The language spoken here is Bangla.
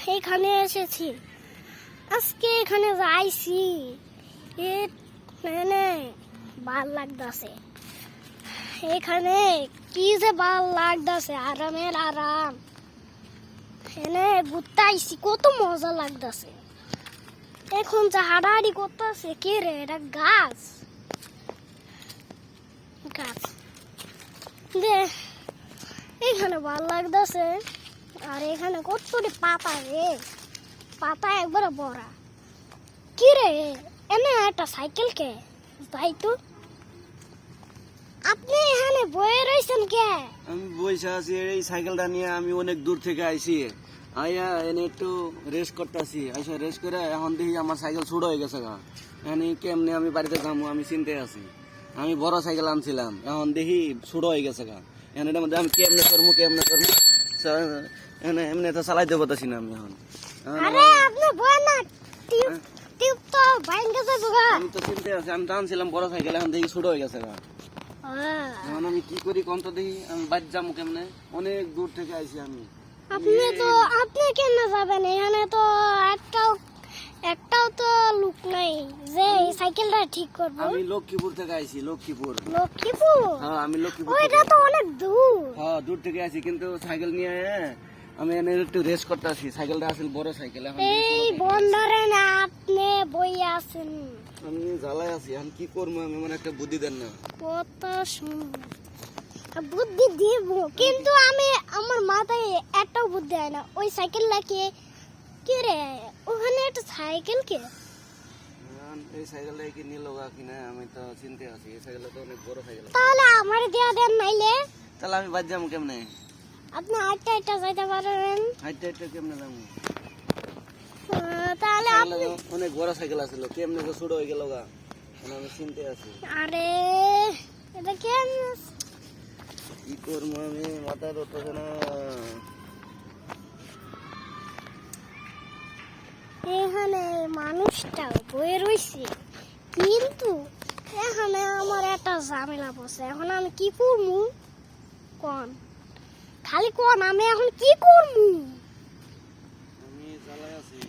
এখানে এসেছি, আজকে এখানে যাইছি, মানে ভাল লাগতেছে। এখানে কি যে ভাল লাগতেছে, আরামের আরাম। এখানে ঘুরতে আইছি, কত মজা লাগতেছে। এখন যে হাঁটাহাঁটি করতেছে, কে রে এটা? গাছ গাছ দে, এখানে ভাল লাগতেছে। আর এখানে কতটি পাতা রে, পাতা একবারে বড়া। কি রে এনে একটা সাইকেল কে তাই তো? আপনি এখানে বয়ে রয়েছেন কে? আমি বসে আছি, এই সাইকেলটা নিয়ে আমি অনেক দূর থেকে আইছি। আইয়া এনে একটু রেস্ট করতেছি। আইসা রেস্ট করে এখন দেখি আমার সাইকেল ছোট হয়ে গেছে গা। এখানে কেমনে আমি বাড়িতে যাবো আমি চিন্তায় আছি। আমি বড় সাইকেল আনছিলাম, এখন দেখি ছোট হয়ে গেছে গা। এখন এটার মধ্যে আমি কেমনে করবো এখানে এমনি তো চালাইতে পারতেছি না আমি এখন। আরে আপনি বয় না, টিউব টিউব তো ভাঙে যাবে গা। আমি তো চিন্তায় আছি, আমি তো আনছিলাম বড় সাইকেল, এখন দেখি ছোট হয়ে গেছে গা। এখন আমি কি করি কোন তো দেখি, আমি বাড়ি যাবো কেমনে? অনেক দূর থেকে আইছি আমি। আপনি কেন যাবেন? এখানে তো একটাও তো লোক নাই যে এই সাইকেলটা ঠিক করবে। আমি লক্ষ্মীপুর থেকে আইছি, লক্ষ্মীপুর। হ্যাঁ, আমি লক্ষ্মীপুর ওইটা তো অনেক দূর। হ্যাঁ, দূর থেকে আইছি, কিন্তু সাইকেল নিয়ে আমি এনে একটু রেস্ট করতে আসি। সাইকেলটা আসলে বড় সাইকেল, এখন এই বন্ধরে না আপনি বই আছেন, আমি জ্বালায় আছি। এখন কি করবো আমি, আমার একটা বুদ্ধি দেন না। কত বুদ্ধি দিব, কিন্তু আমি আমার মাথায় একটাও বুদ্ধি হয় না। ওই সাইকেলটা কে রে? ওখানে একটা সাইকেল কে? এই সাইকেলটা কি নিল গা কিনা, আমি তো চিনতে আছি। এই সাইকেলটা তো অনেক বড় সাইকেল। তাহলে আমার দেয়া দেন, নাইলে তাহলে আমি বাদ যাবো কেমনে? আপনি হাইটা যাইতে পারেন। হাইটে কেমনে যাবো? তাহলে সাইকেলটা তো অনেক বড় সাইকেল আছিল, কেমনে তো ছোট হয়ে গেল গা। আমি চিনতে আছি। আরে এটা কেন? কি করবো আমি, মাথায় ধরতেছে না। এখানে মানুষটা বয়ে রয়েছে, কিন্তু এখানে আমার একটা ঝামেলা বসে। এখন আমি কি করবো কোন? খালি কোন আমি এখন কি করবো? আমি জ্বালায় আছি।